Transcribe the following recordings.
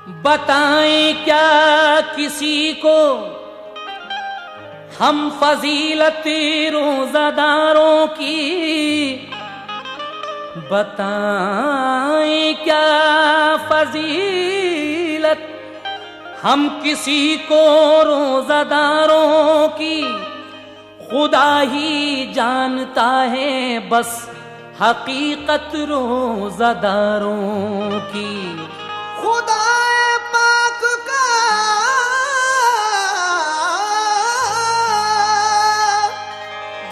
बताएं क्या किसी को हम फजीलत रोज़ादारों की, बताएं क्या फजीलत हम किसी को रोज़ादारों की। खुदा ही जानता है बस हकीकत रोज़ादारों की। खुदा पाक का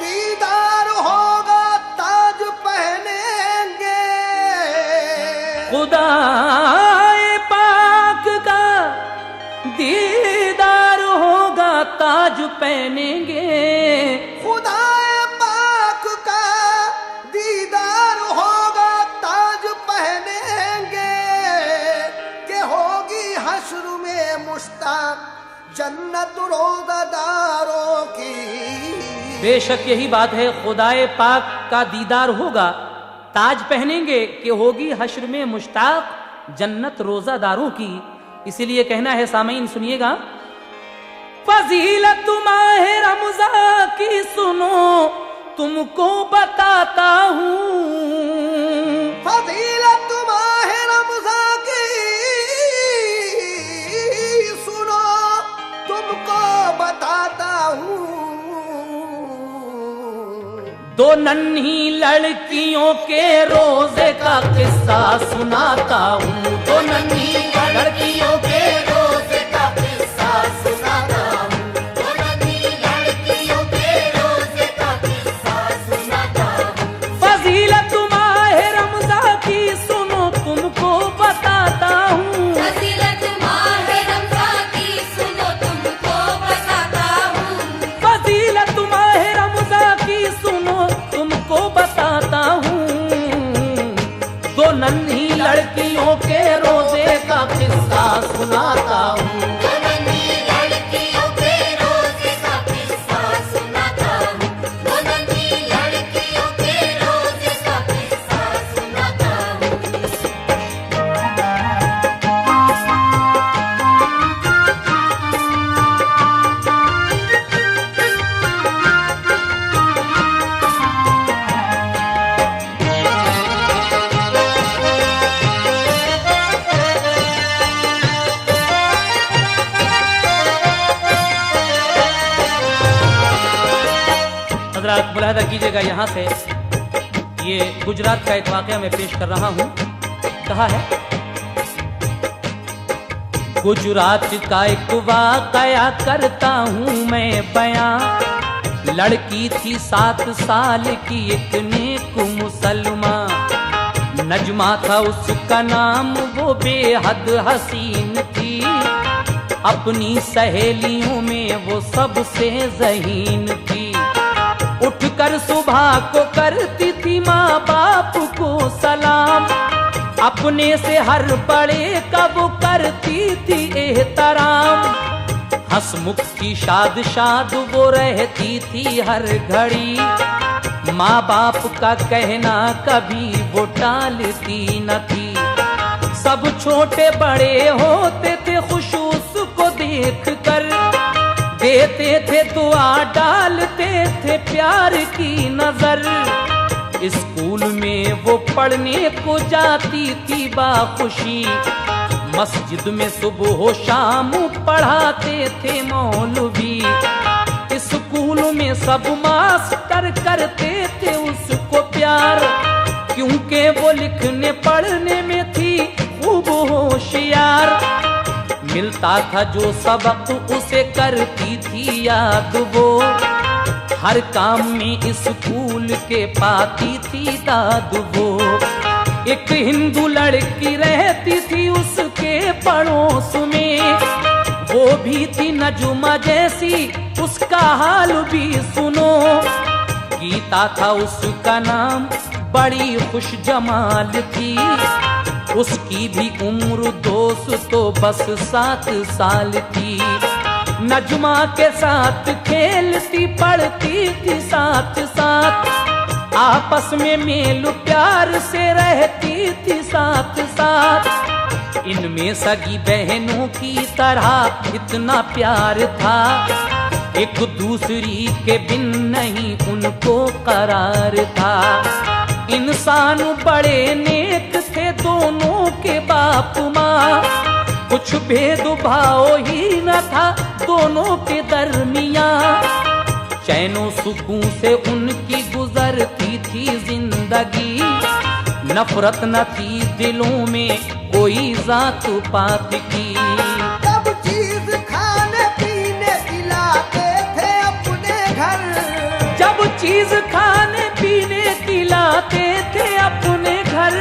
दीदार होगा ताज पहनेंगे। खुदा पाक का दीदार होगा ताज पहनेंगे। खुदा पाक का दीदार होगा ताज पहनेंगे कि होगी हश्र में मुश्ताक जन्नत रोज़ादारों की। बेशक यही बात है, खुदाए पाक का दीदार होगा ताज पहनेंगे कि होगी हश्र में मुश्ताक जन्नत रोज़ादारों की। इसीलिए कहना है सामीन सुनिएगा, फजीलत माह रमज़ान की सुनो तुमको बताता हूँ। फजीलत माह रमज़ान की सुनो तुमको बताता हूँ। दो नन्ही लड़कियों के रोजे का किस्सा सुनाता हूँ। दो नन्ही लड़कियों के रोजे का किस्सा सुनाता हूँ। दो नन्ही लड़कियों के रोजे का किस्सा सुनाता हूँ। फजीलत माह रमज़ान की सुनो तुमको बताता हूँ। फजीलत माह रमज़ान की सुनो तुमको बताता हूँ। फजीलत माह रमज़ान की सुनो तुमको बताता हूँ। दो नन्ही लड़कियों के रोजे का किस्सा सुनाता हूँ। दो नन्ही लड़कियों के रोजे का किस्सा सुनाता हूँ। दो नन्ही लड़कियों के रोजे का किस्सा सुनाता हूँ। हज़रात मुलाहिज़ा कीजिएगा, यहाँ से ये गुजरात का एक वाक़या मैं पेश कर रहा हूँ। कहा है, गुजरात का एक वाक़या करता हूँ मैं बयां। लड़की थी 7 साल की एक नेक मुसलमान। नजमा था उसका नाम, वो बेहद हसीन थी। अपनी सहेलियों में वो सबसे ज़हीन थी। उठकर सुबह को करती थी माँ बाप को सलाम। अपने से हर बड़े का वो करती थी एहतराम। हंसमुख की शाद शाद वो रहती थी हर घड़ी। माँ बाप का कहना कभी वो टालती न थी। सब छोटे बड़े होते थे खुश उसको देख कर। देते थे दुआ, डालते थे प्यार की नजर। स्कूल में वो पढ़ने को जाती थी बाखुशी। मस्जिद में सुबह शाम पढ़ाते थे मौलवी। स्कूल में सब मास्टर करते थे उसको प्यार। क्योंकि वो लिखने पढ़ने में थी खूब होशियार। मिलता था जो सबक उसे करती थी याद वो। हर काम में स्कूल के पाती थी दाद वो। एक हिंदू लड़की रहती थी उसके पड़ोस में। वो भी थी नजुमा जैसी, उसका हाल भी सुनो। गीता था उसका नाम, बड़ी खुश जमाल थी। उसकी भी उम्र दोस्तों बस 7 साल थी। नजमा के साथ खेलती पढ़ती थी साथ साथ। आपस में मेल प्यार से रहती थी साथ साथ। इनमें सगी बहनों की तरह इतना प्यार था, एक दूसरी के बिन नहीं उनको करार था। इंसान बड़े नेक थे दोनों के बाप माँ, कुछ भेदभाव ही न था दोनों के दरमियाँ। चैनो सुकून से उनकी गुजरती थी जिंदगी, नफरत न थी दिलों में कोई जात पात की। सब चीज खाने पीने खिलाते थे अपने घर, जब चीज खाने पीने खिलाते थे अपने घर,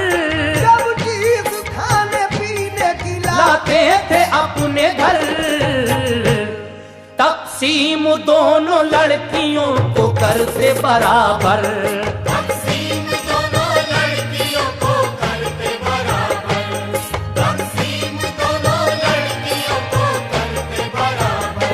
सब चीज खाने पीने लाते थे अपने घर। तक़सीम दोनों लड़कियों को करते बराबर, तक़सीम दोनों लड़कियों को करते बराबर, तक़सीम दोनों लड़कियों को करते बराबर।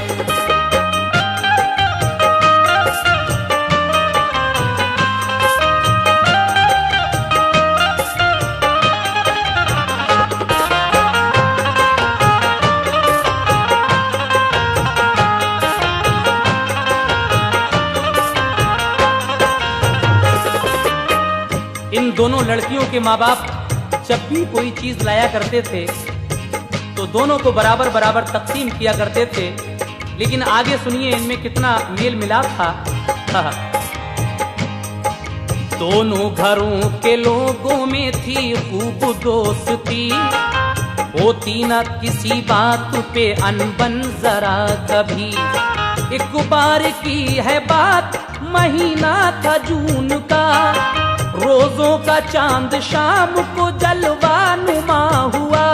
इन दोनों लड़कियों के माँ बाप जब भी कोई चीज लाया करते थे तो दोनों को बराबर बराबर तकसीम किया करते थे। लेकिन आगे सुनिए इनमें कितना मेल मिलाप था। दोनों घरों के लोगों में थी खूब दोस्ती, होती न किसी बात पे अनबन जरा कभी। एक बार की है बात, महीना था जून का, रोजों का चांद शाम को जलवा नुमा हुआ।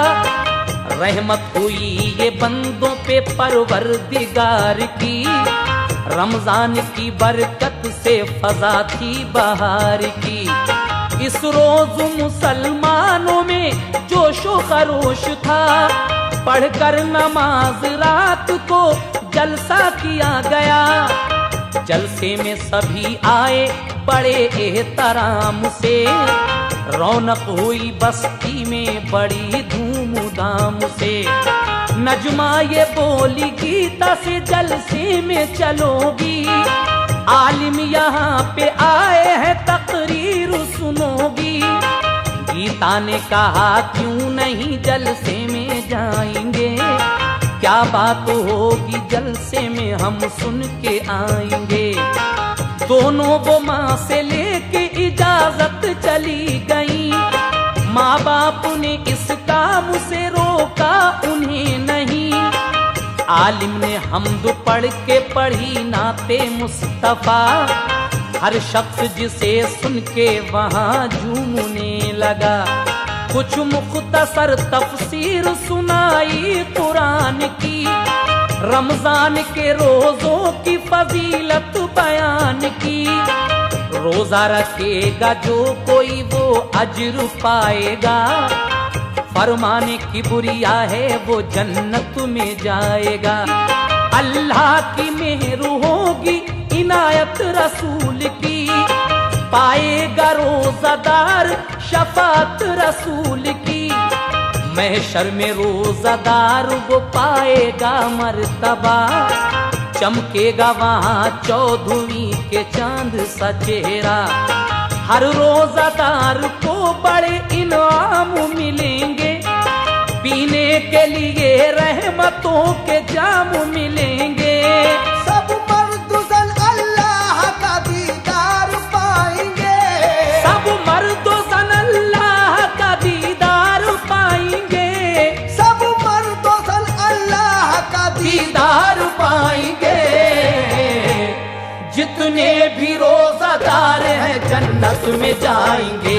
रहमत हुई ये बंदों पे परवरदिगार की, रमजान की बरकत से फजा थी बहार की। इस रोज मुसलमानों में जोशो खरोश था, पढ़कर नमाज रात को जलसा किया गया। जलसे में सभी आए बड़े एहतराम से, रौनक हुई बस्ती में बड़ी धूमधाम से। नजमा ये बोली गीता से जलसे में चलोगी, आलिम यहाँ पे आए हैं तकरीर सुनोगी। गीता ने कहा क्यों नहीं जलसे में जाएंगे, क्या बात होगी जलसे में हम सुन के आएंगे। दोनों वो माँ से लेके इजाजत चली गई, माँ बाप ने इस काम से रोका उन्हें नहीं। आलिम ने हम्द पढ़ के पढ़ी नाते मुस्तफा, हर शख्स जिसे सुन के वहाँ झूमने लगा। कुछ मुख्तसर तफसीर सुनाई कुरान की, रमजान के रोजों की फजीलत बयान की। रोजा रखेगा जो कोई वो अजर पाएगा, फरमाने की बुरिया है वो जन्नत में जाएगा। अल्लाह की मेहर होगी इनायत रसूल की, पाएगा रोजादार शफात रसूल की। महशर में रोजादार वो पाएगा मर्तबा, चमकेगा वहाँ 14वीं के चांद सा चेहरा। हर रोजादार को बड़े इनाम मिलेंगे, पीने के लिए रहमतों के जाम मिलेंगे। सब मर्द ज़न अल्लाह का दीदार पाएंगे, सब मर्द ज़न अल्लाह का दीदार पाएंगे, सब मर्द ज़न अल्लाह का दीदार पाएंगे। जितने भी रोजादार हैं जन्नत में जाएंगे।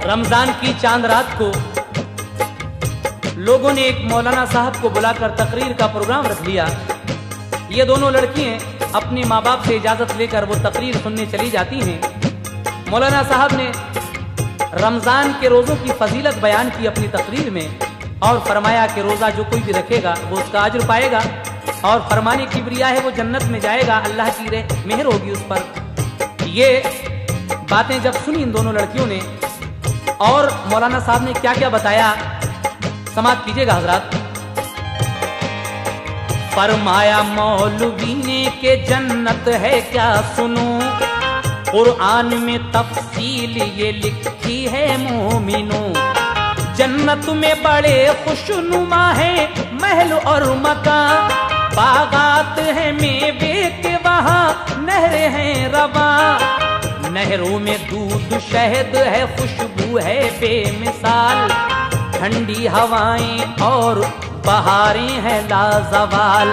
रमजान की चांद रात को लोगों ने एक मौलाना साहब को बुलाकर तकरीर का प्रोग्राम रख लिया। ये दोनों लड़कियां अपने माँ बाप से इजाजत लेकर वो तकरीर सुनने चली जाती हैं। मौलाना साहब ने रमजान के रोजों की फजीलत बयान की अपनी तकरीर में और फरमाया कि रोजा जो कोई भी रखेगा वो उसका अज्र पाएगा और फरमाने की ब्रिया है वो जन्नत में जाएगा, अल्लाह की मेहर होगी उस पर। ये बातें जब सुनी इन दोनों लड़कियों ने और मौलाना साहब ने क्या क्या बताया, समाप्त कीजिएगा हजरात। फरमाया मौलवी ने के जन्नत है क्या सुनो, कुरान में तफसील ये लिखी है मोमिनो। जन्नत में बड़े खुशनुमा है महल और मकान, बागात है मेवे के वहाँ नहरें हैं रवा। नहरों में दूध शहद है खुशबू है बेमिसाल, ठंडी हवाएं और बहारें हैं लाजवाल।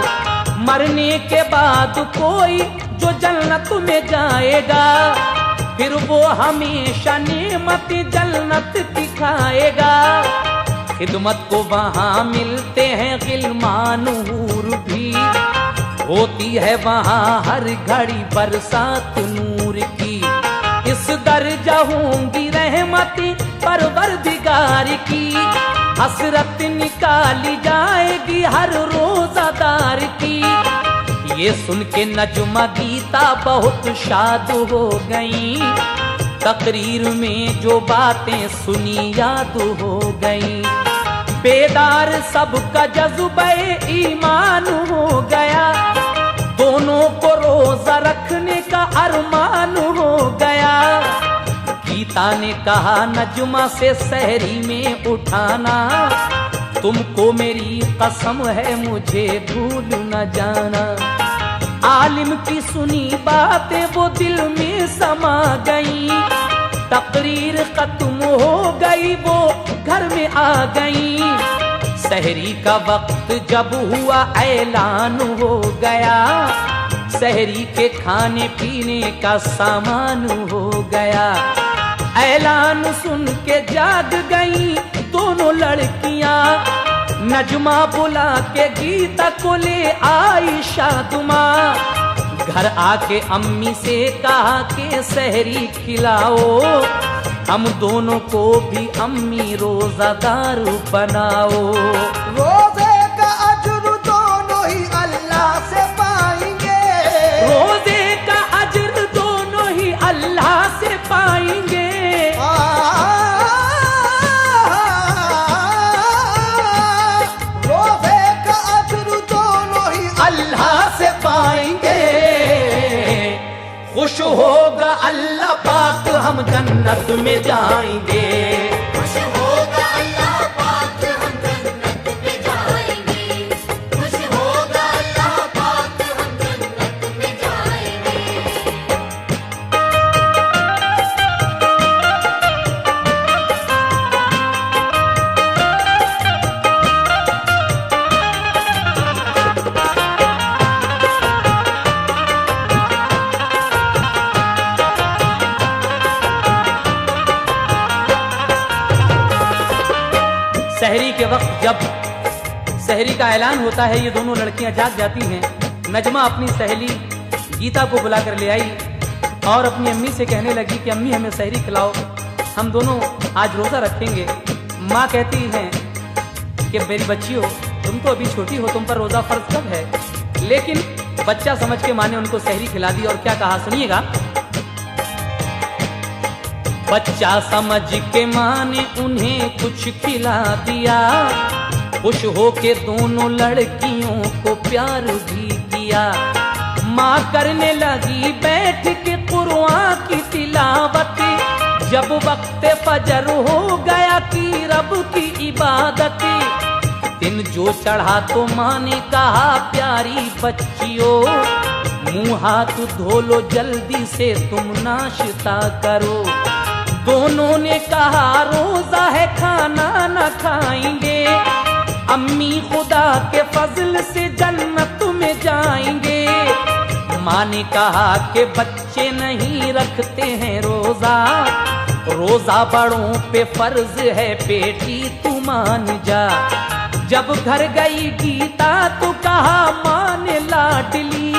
मरने के बाद कोई जो जन्नत में जाएगा फिर वो हमेशा नेमत जन्नत की खाएगा। खिदमत को वहाँ मिलते हैं गिलमान हूर भी, होती है वहाँ हर घड़ी बरसात नूर की। इस दर्जा होंगी रहमती परवरदिगार की, हसरत निकाली जाएगी हर रोजादार की। ये सुन के नजमा गीता बहुत शाद हो गई, तकरीर में जो बातें सुनी याद हो गई। बेदार सबका जज्बे ईमान हो गया, दोनों को रोजा रखने का अरमान हो गया। गीता ने कहा नजमा से सहरी में उठाना, तुमको मेरी कसम है मुझे भूल न जाना। आलिम की सुनी बातें वो दिल में समा गई, तकरीर खत्म हो गई वो घर में आ गई। सहरी का वक्त जब हुआ ऐलान हो गया, सहरी के खाने पीने का सामान हो गया। ऐलान सुन के जाग गई दोनों लड़कियां, नजमा बुला के गीता को ले आई शादुमा। घर आके अम्मी से कहा के सहरी खिलाओ, हम दोनों को भी अम्मी रोजादार बनाओ। रोजे का अज्र दोनों ही अल्लाह से पाएंगे, रोजे का अज्र दोनों ही अल्लाह से पाएंगे। रोजे का अज्र दोनों ही अल्लाह से पाएंगे। खुश होगा अल्लाह पाक हम जन्नत में जाएंगे। खुश होगा अल्लाह पाक हम जन्नत में जाएंगे। खुश होगा अल्लाह पाक हम जन्नत में जाएंगे। सहरी के वक्त जब सहरी का ऐलान होता है, ये दोनों लड़कियां जाग जाती हैं। नजमा अपनी सहेली गीता को बुलाकर ले आई और अपनी अम्मी से कहने लगी कि अम्मी हमें सहरी खिलाओ, हम दोनों आज रोजा रखेंगे। माँ कहती हैं कि मेरी बच्चियों तुम तो अभी छोटी हो, तुम पर रोजा फर्ज कब है। लेकिन बच्चा समझ के माँ ने उनको सहरी खिला दी और क्या कहा सुनिएगा। बच्चा समझ के माँ ने उन्हें कुछ खिला दिया, खुश हो के दोनों लड़कियों को प्यार भी किया। माँ करने लगी बैठ के कुरान की तिलावत, जब वक्त फजर हो गया की रब की इबादत। दिन जो चढ़ा तो माँ ने कहा प्यारी बच्चियों, मुँह हाथ धो लो जल्दी से तुम नाश्ता करो। दोनों ने कहा रोजा है खाना न खाएंगे, अम्मी खुदा के फजल से जन्नत में जाएंगे। माँ ने कहा कि बच्चे नहीं रखते हैं रोजा, रोजा बड़ों पे फर्ज है बेटी तू मान जा। जब घर गई गीता तो कहा मान लाडली,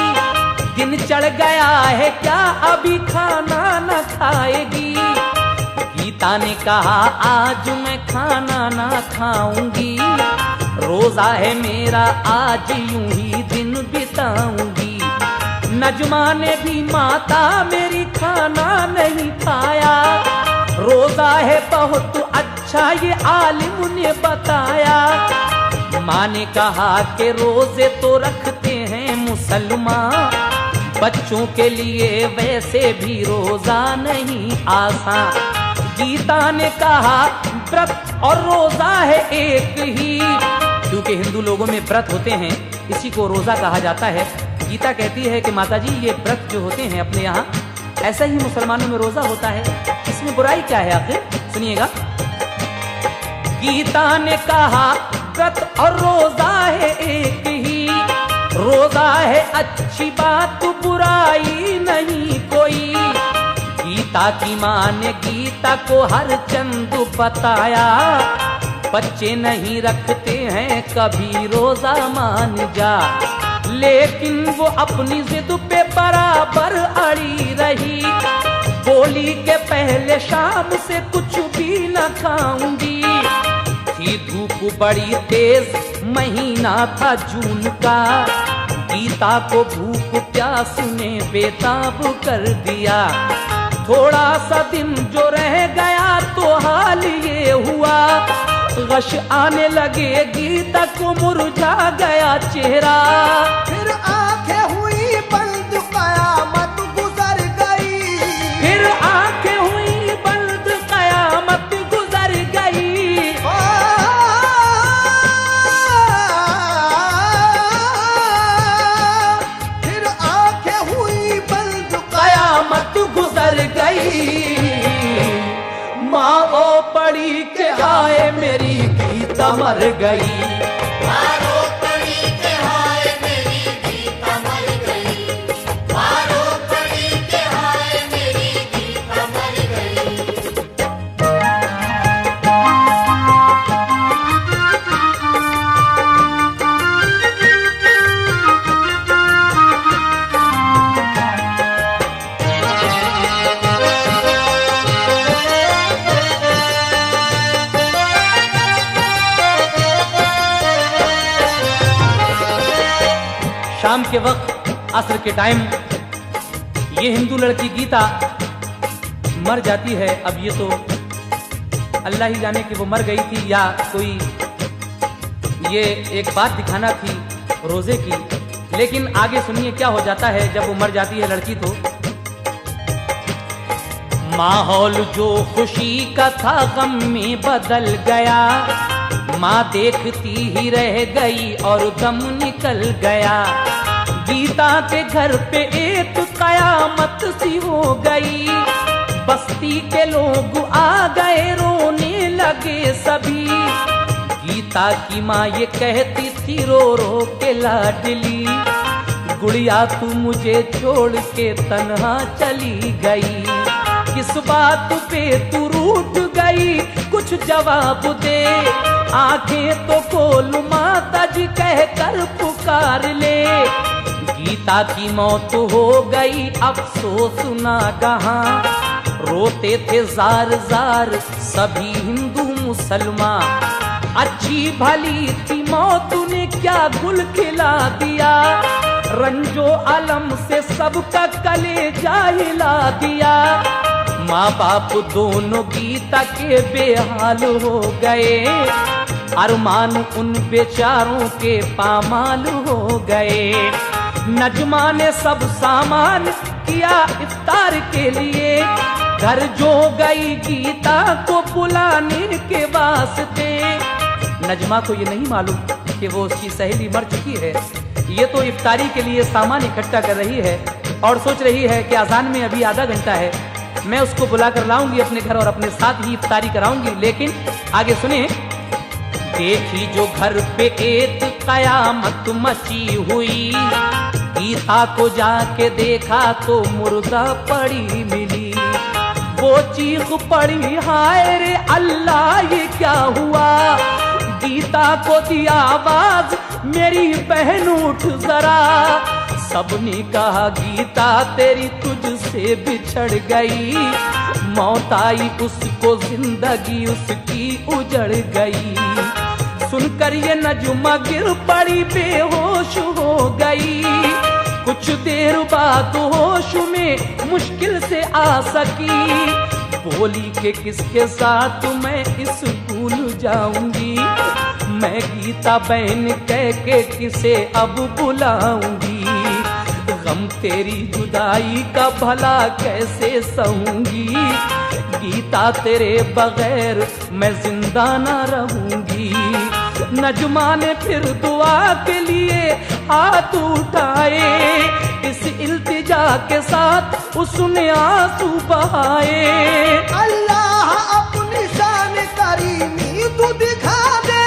दिन चढ़ गया है क्या अभी खाना न खाएगी। गीता ने कहा आज मैं खाना ना खाऊंगी, रोजा है मेरा आज यूं ही दिन बिताऊंगी। नजमा ने भी माता मेरी खाना नहीं खाया, रोजा है बहुत अच्छा ये आलिम ने बताया। माँ ने कहा कि रोजे तो रखते हैं मुसलमान, बच्चों के लिए वैसे भी रोजा नहीं आसान। गीता ने कहा व्रत और रोजा है एक ही, क्योंकि हिंदू लोगों में व्रत होते हैं इसी को रोजा कहा जाता है। गीता कहती है कि माताजी ये व्रत जो होते हैं अपने यहाँ, ऐसा ही मुसलमानों में रोजा होता है, इसमें बुराई क्या है आखिर? सुनिएगा। गीता ने कहा व्रत और रोजा है एक ही, रोजा है अच्छी बात बुराई नहीं कोई। गीता की माँ ने गीता को हर चंद बताया, बच्चे नहीं रखते हैं कभी रोजा मान जा। लेकिन वो अपनी जिद पे बराबर अड़ी रही, बोली के पहले शाम से कुछ भी न खाऊंगी। थी धूप बड़ी तेज महीना था जून का, गीता को भूख प्यास ने बेताब कर दिया। थोड़ा सा दिन जो रह गया तो हाल ये हुआ, गश आने लगे गीता को मुरझा गया चेहरा। फिर आंखें हुई बंद कयामत गुजर गई, फिर आंखें हुई बंद कयामत गुजर गई। फिर आंखें हुई बंद कयामत गुजर गई। माँ ओ पड़ी के हाय मेरी गीता मर गई। मारो पड़ी के हाय मेरी गीता मर गई, मारो पड़ी के हाय मेरी गीता मर गई। शाम के वक्त असर के टाइम ये हिंदू लड़की गीता मर जाती है। अब ये तो अल्लाह ही जाने कि वो मर गई थी या कोई ये एक बात दिखाना थी रोजे की। लेकिन आगे सुनिए क्या हो जाता है जब वो मर जाती है लड़की। तो माहौल जो खुशी का था गम में बदल गया, माँ देखती ही रह गई और दम निकल गया। गीता के घर पे एक कयामत सी हो गई, बस्ती के लोग आ गए रोने लगे सभी। गीता की माँ ये कहती थी रो रो के लाडली, गुड़िया तू मुझे छोड़ के तन्हा चली गई। किस बात पे तू रूठ गई कुछ जवाब दे, आंखें तो खोल माता जी कह कर पुकार ले। गीता की मौत हो गई अफसोस ना कहाँ, रोते थे जार जार सभी हिंदू मुसलमान। अच्छी भली थी मौत ने क्या गुल खिला दिया, रंजो अलम से सबका कलेजा हिला दिया। माँ बाप दोनों गीता के बेहाल हो गए, अरमान उन बेचारों के पामाल हो गए। नजमा ने सब सामान किया इफ्तार के लिए, घर जो गई गीता को बुलाने के वास्ते। नजमा को ये नहीं मालूम कि वो उसकी सहेली मर चुकी है। ये तो इफ्तारी के लिए सामान इकट्ठा कर रही है और सोच रही है कि अजान में अभी आधा घंटा है, मैं उसको बुला कर लाऊंगी अपने घर और अपने साथ ही इफ्तारी कराऊंगी। लेकिन आगे सुने, देखी जो घर पे एक कयामत मची हुई, गीता को जाके देखा तो मुर्दा पड़ी मिली। वो चीख पड़ी, हाय रे अल्लाह ये क्या हुआ। गीता को दिया आवाज, मेरी बहन उठ जरा। सबने कहा गीता तेरी तुझसे बिछड़ गई, मौत आई उसको जिंदगी उसकी उजड़ गई। सुनकर ये नजुमा गिर पड़ी, बेहोश हो गई। कुछ देर बाद होश में मुश्किल से आ सकी, बोली कि किसके साथ मैं स्कूल जाऊंगी। मैं गीता बहन कह के किसे अब बुलाऊंगी। गम तेरी जुदाई का भला कैसे सहूंगी। गीता तेरे बगैर मैं जिंदा न रहूंगी। नजुमा ने फिर दुआ के लिए हाथ उठाए, इस इल्तिजा के साथ उसने आंसू बहाए। अल्लाह अपनी शान करीमी तू दिखा दे,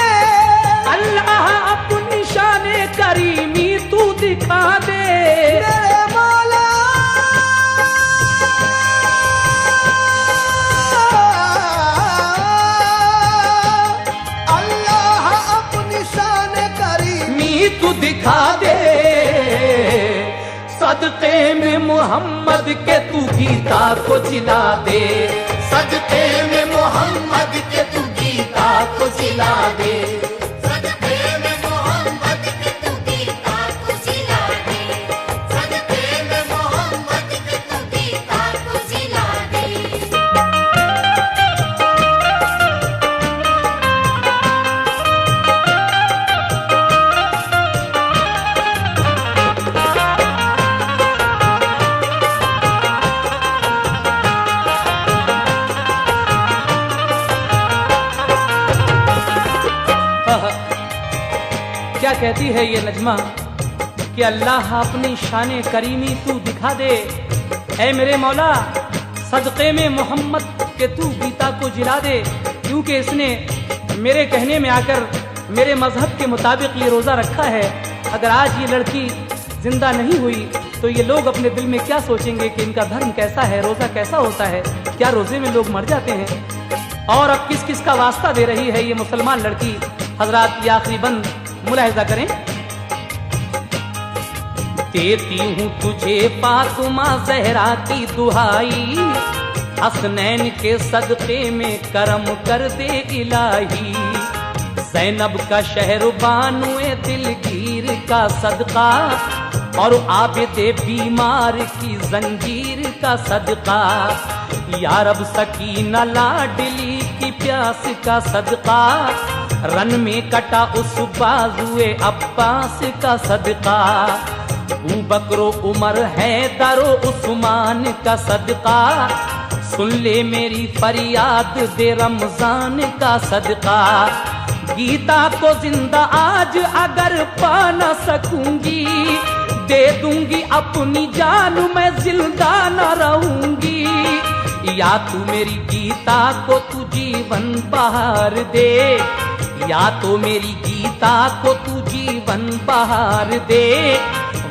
अल्लाह अपनी शान करीमी तू दिखा दे। मेरे मौला अल्लाह अपनी शान करीमी तू दिखा दे। सदके में मोहम्मद के तू गीता को जिला दे। सदके में मोहम्मद के तू गीता को जिला दे। सदके में मोहम्मद के तू गीता को जिला दे। सदके में मोहम्मद के तू गीता को जिला दे। क्या कहती है ये नजमा कि अल्लाह अपनी शान करीमी तू दिखा दे। ऐ मेरे मौला सदक़े में मोहम्मद के तू गीता को जिला दे, क्योंकि इसने मेरे कहने में आकर मेरे मजहब के मुताबिक ये रोज़ा रखा है। अगर आज ये लड़की जिंदा नहीं हुई तो ये लोग अपने दिल में क्या सोचेंगे कि इनका धर्म कैसा है, रोज़ा कैसा होता है, क्या रोज़े में लोग मर जाते हैं। और अब किस किस का वास्ता दे रही है ये मुसलमान लड़की। हजरात ये आखिरी बंद मुलाहिजा करें। देती हूँ तुझे फातिमा ज़हरा की दुहाई, हसनैन के सदक़े में करम कर दे इलाही। ज़ैनब का शहर बानुए दिलगीर का सदका, और आबिदे बीमार की जंजीर का सदका। या रब सकीना लाडली की प्यास का सदका, रन में कटा उस बाजुए अब्बास का सदका। अबू बकरो उमर हैदरो उस्मान का सदका, सुन ले मेरी फरियाद दे रमजान का सदका। गीता को जिंदा आज अगर पा न सकूंगी, दे दूंगी अपनी जान मैं जिंदा न रहूंगी। या तू मेरी गीता को तू जीवन बहार दे, या तो मेरी गीता को तू जीवन बहार दे,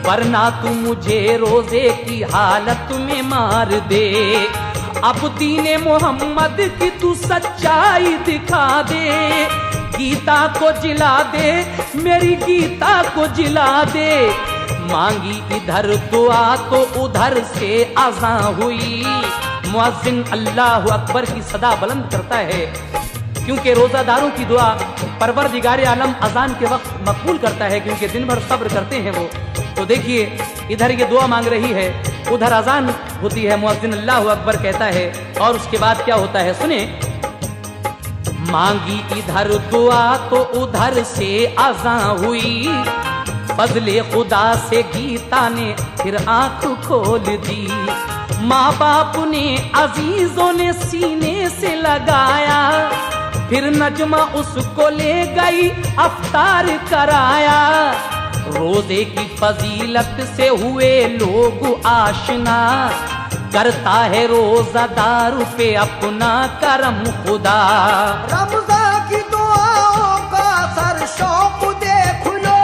वरना तू मुझे रोजे की हालत में मार दे। अब दीने मोहम्मद की तू सच्चाई दिखा दे, गीता को जिला दे, मेरी गीता को जिला दे। मांगी इधर दुआ तो उधर से अज़ां हुई, मुअज्जिन अल्लाह अकबर की सदा बुलंद करता है, क्योंकि रोजादारों की दुआ परवरदिगार आलम अजान के वक्त मकबूल करता है, क्योंकि दिन भर सब्र करते हैं वो। तो देखिए इधर ये दुआ मांग रही है, उधर अजान होती है, मुअज्जिन अल्लाह अकबर कहता है, और उसके बाद क्या होता है सुने। मांगी इधर दुआ तो उधर से अजां हुई, फजले खुदा से गीता ने फिर आंख खोल दी। माँ बाप ने अजीजों ने सीने से लगाया, फिर नजमा उसको ले गई अफ्तार कराया। रोजे की फजीलत से हुए लोग आशना, करता है रोजादार पे अपना करम खुदा। रमजान की दुआओं का असर शौक देख लो,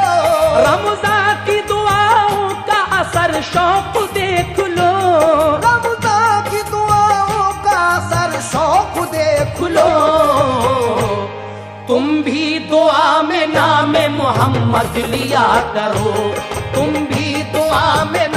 रमजान की दुआओं का असर शौक देख लो, रमजान की दुआओं का समझ लिया करो, तुम भी दुआ में